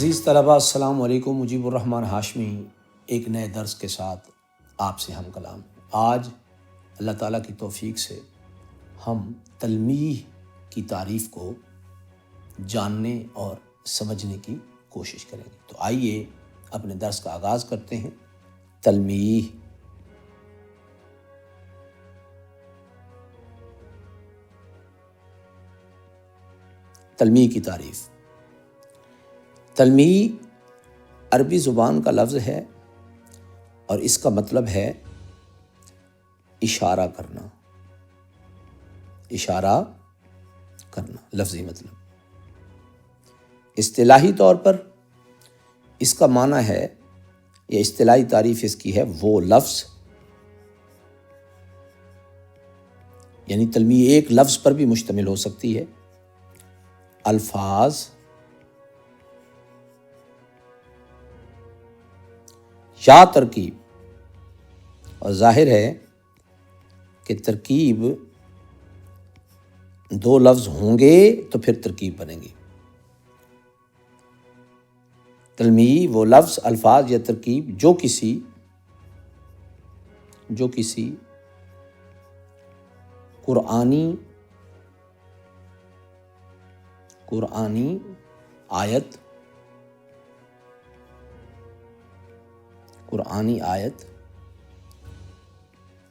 عزیز طلباء، السلام علیکم۔ مجیب الرحمن ہاشمی ایک نئے درس کے ساتھ آپ سے ہم کلام۔ آج اللہ تعالیٰ کی توفیق سے ہم تلمیح کی تعریف کو جاننے اور سمجھنے کی کوشش کریں گے۔ تو آئیے اپنے درس کا آغاز کرتے ہیں۔ تلمیح کی تعریف۔ تلمیح عربی زبان کا لفظ ہے اور اس کا مطلب ہے اشارہ کرنا۔ اشارہ کرنا لفظی مطلب۔ اصطلاحی طور پر اس کا معنی ہے، یا اصطلاحی تعریف اس کی ہے، وہ لفظ، یعنی تلمیح ایک لفظ پر بھی مشتمل ہو سکتی ہے، الفاظ یا ترکیب، اور ظاہر ہے کہ ترکیب دو لفظ ہوں گے تو پھر ترکیب بنے گی۔ تلمیح وہ لفظ، الفاظ یا ترکیب جو کسی قرآنی آیت،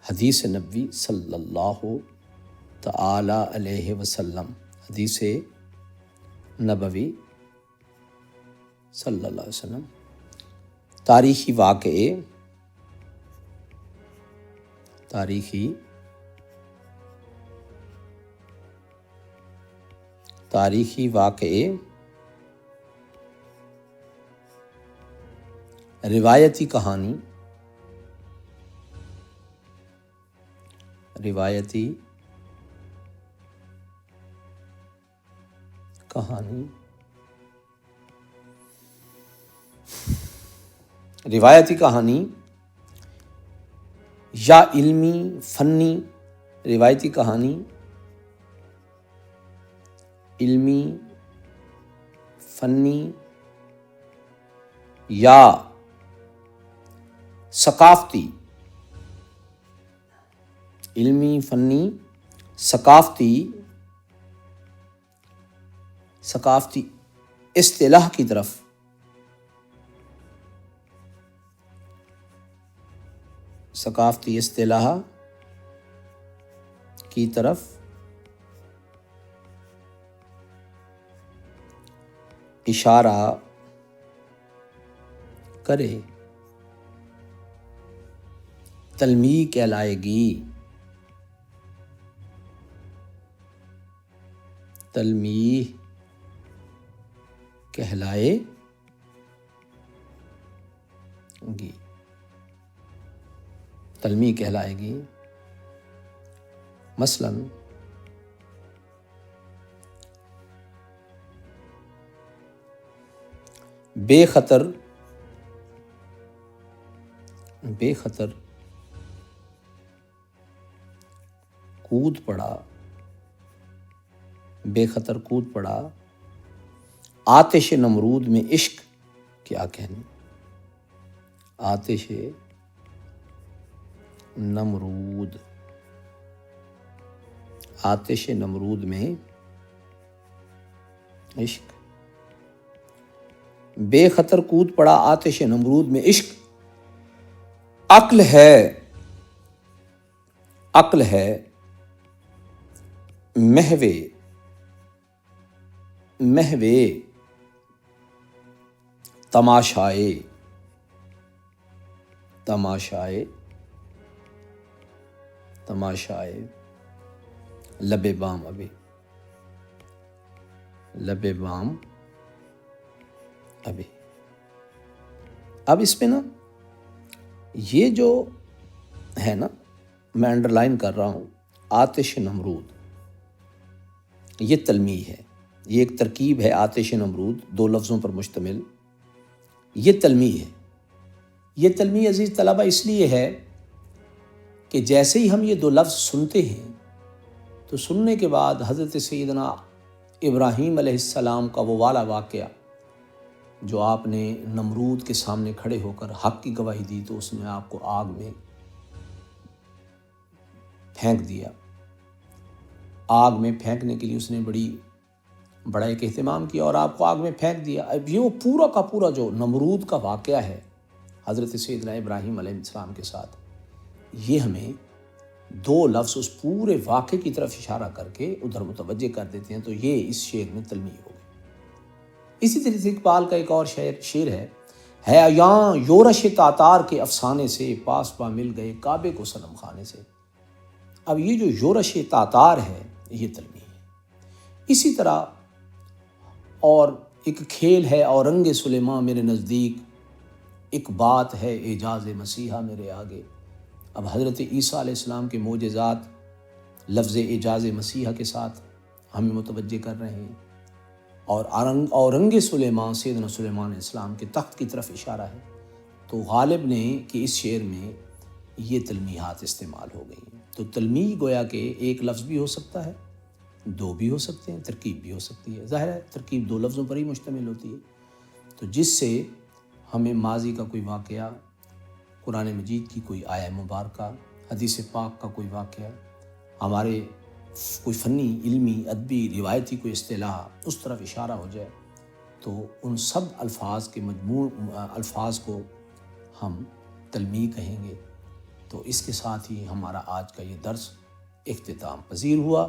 حدیث نبوی صلی اللہ تعالی علیہ وسلم، حدیث نبوی صلی اللہ علیہ وسلم، تاریخی واقعے، روایتی کہانی، یا علمی فنی روایتی کہانی، علمی فنی یا ثقافتی، ثقافتی اصطلاح کی طرف اشارہ کرے، تلمیح کہلائے گی۔ تلمیح کہلائے گی۔ مثلاً بے خطر کود پڑا، آتش نمرود میں عشق کیا کہنے۔ آتش نمرود میں عشق، بے خطر کود پڑا آتش نمرود میں عشق، عقل ہے محوے تماشائے لب بام ابھی۔ اب اس پہ نا، یہ جو ہے نا، میں انڈر لائن کر رہا ہوں، آتش نمرود، یہ تلمیح ہے، یہ ایک ترکیب ہے، آتش نمرود دو لفظوں پر مشتمل، یہ تلمیح ہے۔ یہ تلمیح عزیز طلبہ اس لیے ہے کہ جیسے ہی ہم یہ دو لفظ سنتے ہیں تو سننے کے بعد حضرت سیدنا ابراہیم علیہ السلام کا وہ والا واقعہ جو آپ نے نمرود کے سامنے کھڑے ہو کر حق کی گواہی دی تو اس نے آپ کو آگ میں پھینک دیا. آگ میں پھینکنے کے لیے اس نے بڑا ایک اہتمام کیا اور آپ کو آگ میں پھینک دیا. اب یہ وہ پورا کا پورا جو نمرود کا واقعہ ہے حضرت سیدنا ابراہیم علیہ السلام کے ساتھ، یہ ہمیں دو لفظ اس پورے واقعے کی طرف اشارہ کر کے ادھر متوجہ کر دیتے ہیں. تو یہ اس شعر میں تلمیح ہو گئی. اسی طرح سے اقبال کا ایک اور شعر ہے یاں یورش تاتار کے افسانے سے، پاس پا مل گئے کعبے کو صنم خانے سے. اب یہ جو یورش تاتار ہے یہ تلمیح ہے. اسی طرح اور ایک کھیل ہے اورنگ سلیماں میرے نزدیک، ایک بات ہے اعجاز مسیحا میرے آگے. اب حضرت عیسیٰ علیہ السلام کے معجزات لفظ اعجاز مسیحا کے ساتھ ہمیں متوجہ کر رہے ہیں، اور اورنگ سلیمان سیدنا سلیمان علیہ السلام کے تخت کی طرف اشارہ ہے. تو غالب نے کہ اس شعر میں یہ تلمیحات استعمال ہو گئی ہیں. تو تلمیح گویا کہ ایک لفظ بھی ہو سکتا ہے، دو بھی ہو سکتے ہیں، ترکیب بھی ہو سکتی ہے. ظاہر ہے ترکیب دو لفظوں پر ہی مشتمل ہوتی ہے. تو جس سے ہمیں ماضی کا کوئی واقعہ، قرآن مجید کی کوئی آیہ مبارکہ، حدیث پاک کا کوئی واقعہ، ہمارے کوئی فنی، علمی، ادبی، روایتی کوئی اصطلاح اس طرف اشارہ ہو جائے تو ان سب الفاظ کے مجموع الفاظ کو ہم تلمیح کہیں گے. تو اس کے ساتھ ہی ہمارا آج کا یہ درس اختتام پذیر ہوا.